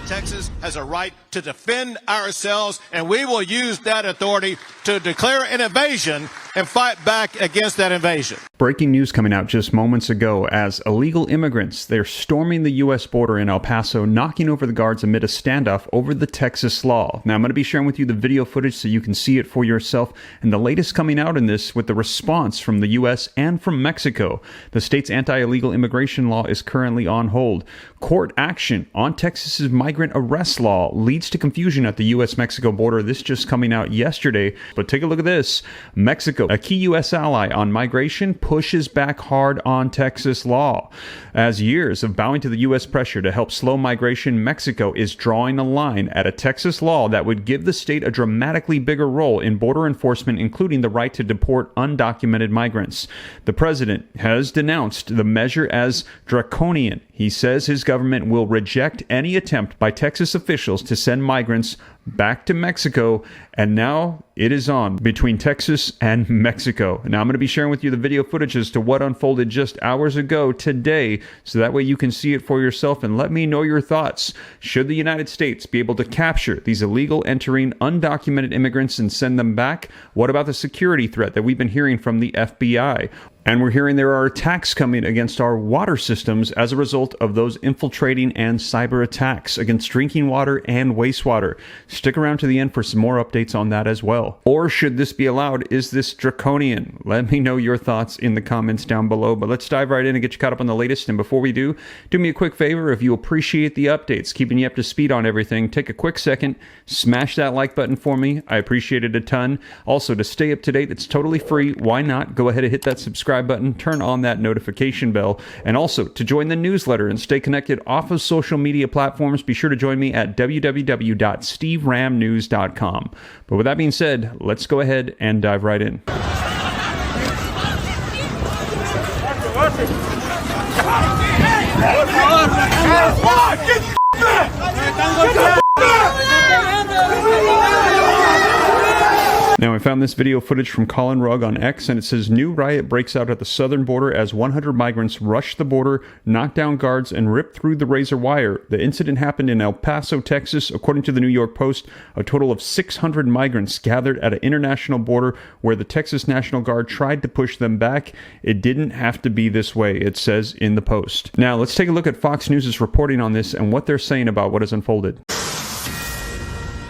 Texas has a right to defend ourselves, and we will use that authority to declare an invasion and fight back against that invasion. Breaking news coming out just moments ago as illegal immigrants, they're storming the U.S. border in El Paso, knocking over the guards amid a standoff over the Texas law. Now, I'm going to be sharing with you the video footage so you can see it for yourself, and the latest coming out in this with the response from the U.S. and from Mexico. The state's anti-illegal immigration law is currently on hold. Court action on Texas's migrant arrest law leads to confusion at the U.S.-Mexico border. This just coming out yesterday. But take a look at this. Mexico, a key U.S. ally on migration, pushes back hard on Texas law. As years of bowing to the U.S. pressure to help slow migration, Mexico is drawing a line at a Texas law that would give the state a dramatically bigger role in border enforcement, including the right to deport undocumented migrants. The president has denounced the measure as draconian. He says his government will reject any attempt by Texas officials to send migrants back to Mexico, and now it is on between Texas and Mexico. Now I'm going to be sharing with you the video footage as to what unfolded just hours ago today, so that way you can see it for yourself and let me know your thoughts. Should the United States be able to capture these illegal entering undocumented immigrants and send them back? What about the security threat that we've been hearing from the FBI? And we're hearing there are attacks coming against our water systems as a result of those infiltrating and cyber attacks against drinking water and wastewater. Stick around to the end for some more updates on that as well. Or should this be allowed? Is this draconian? Let me know your thoughts in the comments down below. But let's dive right in and get you caught up on the latest. And before we do me a quick favor. If you appreciate the updates, keeping you up to speed on everything, take a quick second, smash that like button for me. I appreciate it a ton. Also, to stay up to date, it's totally free. Why not? Go ahead and hit that subscribe button, turn on that notification bell, and also to join the newsletter and stay connected off of social media platforms, be sure to join me at www.steveramnews.com. But with that being said, let's go ahead and dive right in. Now, I found this video footage from Colin Rugg on X, and it says, new riot breaks out at the southern border as 100 migrants rush the border, knock down guards, and rip through the razor wire. The incident happened in El Paso, Texas. According to the New York Post, a total of 600 migrants gathered at an international border where the Texas National Guard tried to push them back. It didn't have to be this way, it says in the Post. Now, let's take a look at Fox News' reporting on this and what they're saying about what has unfolded.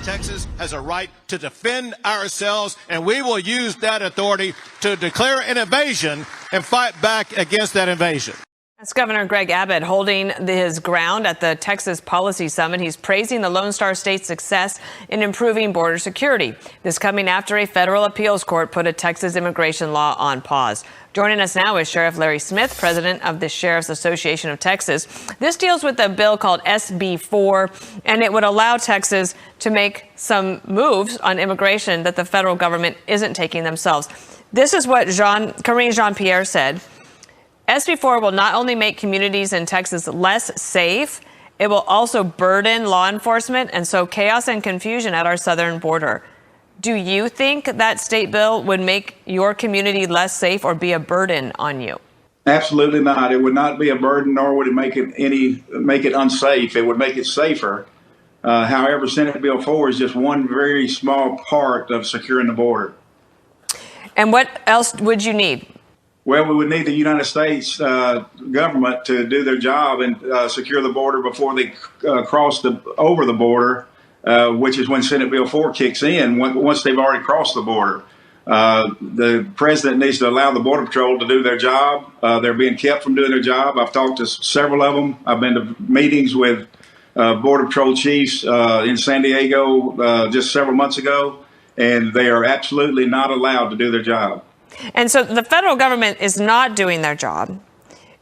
Texas has a right to defend ourselves, and we will use that authority to declare an invasion and fight back against that invasion. That's Governor Greg Abbott holding his ground at the Texas Policy Summit. He's praising the Lone Star State's success in improving border security. This coming after a federal appeals court put a Texas immigration law on pause. Joining us now is Sheriff Larry Smith, president of the Sheriff's Association of Texas. This deals with a bill called SB 4, and it would allow Texas to make some moves on immigration that the federal government isn't taking themselves. This is what Karine Jean-Pierre said. SB 4 will not only make communities in Texas less safe, it will also burden law enforcement and sow chaos and confusion at our southern border. Do you think that state bill would make your community less safe or be a burden on you? Absolutely not. It would not be a burden, nor would it make it unsafe. It would make it safer. However, Senate Bill 4 is just one very small part of securing the border. And what else would you need? Well, we would need the United States government to do their job and secure the border before they cross over the border, which is when Senate Bill 4 kicks in, once they've already crossed the border. The president needs to allow the Border Patrol to do their job. They're being kept from doing their job. I've talked to several of them. I've been to meetings with Border Patrol chiefs in San Diego just several months ago, and they are absolutely not allowed to do their job. And so the federal government is not doing their job.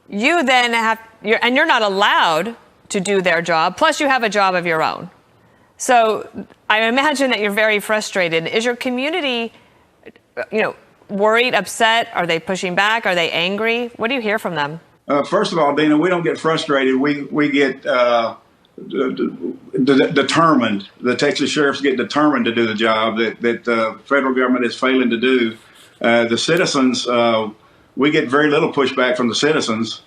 You then you're not allowed to do their job. Plus, you have a job of your own. So I imagine that you're very frustrated. Is your community, worried, upset? Are they pushing back? Are they angry? What do you hear from them? First of all, Dina, we don't get frustrated. We get determined. The Texas sheriffs get determined to do the job that the federal government is failing to do. The citizens, we get very little pushback from the citizens.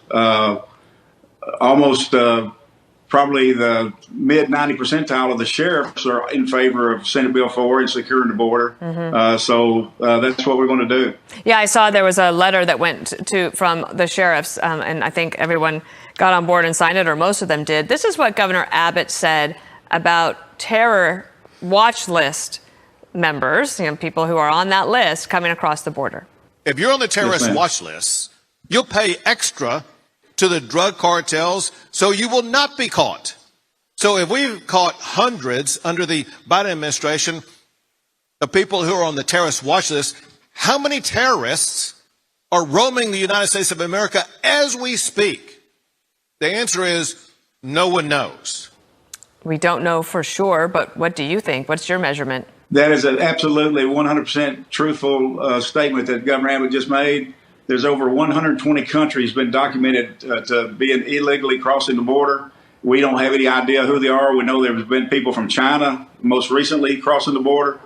Almost probably the mid 90 percentile of the sheriffs are in favor of Senate Bill 4 and securing the border. So that's what we're going to do. Yeah, I saw there was a letter that went from the sheriffs, and I think everyone got on board and signed it, or most of them did. This is what Governor Abbott said about terror watch list members, people who are on that list coming across the border. If you're on the terrorist watch list, you'll pay extra to the drug cartels so you will not be caught. So if we've caught hundreds under the Biden administration of people who are on the terrorist watch list, how many terrorists are roaming the United States of America as we speak? The answer is no one knows. We don't know for sure, but what do you think? What's your measurement? That is an absolutely 100% truthful statement that Governor Abbott just made. There's over 120 countries been documented to being illegally crossing the border. We don't have any idea who they are. We know there's been people from China most recently crossing the border.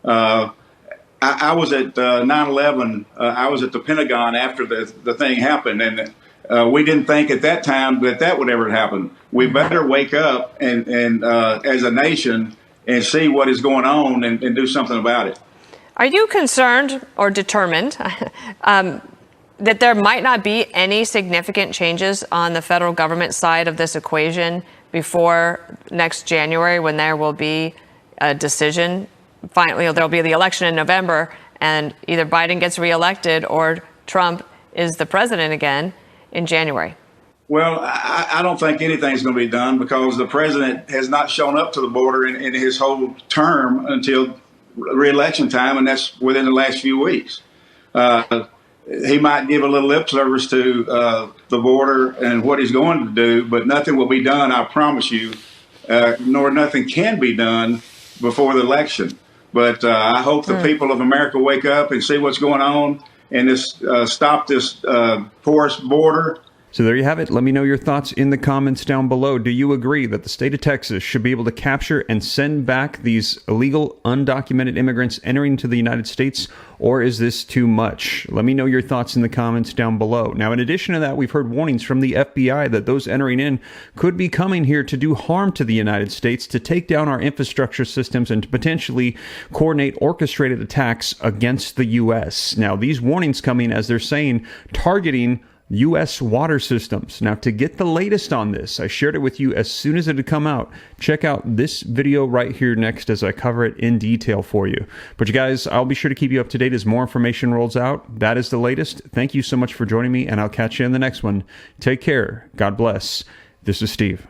I was at 9/11. I was at the Pentagon after the thing happened, and we didn't think at that time that would ever happen. We better wake up and as a nation and see what is going on and do something about it. Are you concerned or determined that there might not be any significant changes on the federal government side of this equation before next January, when there will be a decision? Finally, there'll be the election in November, and either Biden gets reelected or Trump is the president again in January. Well, I don't think anything's going to be done because the president has not shown up to the border in his whole term until re-election time, and that's within the last few weeks. He might give a little lip service to the border and what he's going to do, but nothing will be done, I promise you, nor nothing can be done before the election. But I hope the people of America wake up and see what's going on and stop this porous border. So there you have it. Let me know your thoughts in the comments down below. Do you agree that the state of Texas should be able to capture and send back these illegal, undocumented immigrants entering into the United States, or is this too much? Let me know your thoughts in the comments down below. Now, in addition to that, we've heard warnings from the FBI that those entering in could be coming here to do harm to the United States, to take down our infrastructure systems, and to potentially coordinate orchestrated attacks against the U.S. Now, these warnings coming, as they're saying, targeting U.S. water systems. Now, to get the latest on this, I shared it with you as soon as it had come out. Check out this video right here next as I cover it in detail for you. But you guys, I'll be sure to keep you up to date as more information rolls out. That is the latest. Thank you so much for joining me, and I'll catch you in the next one. Take care. God bless. This is Steve.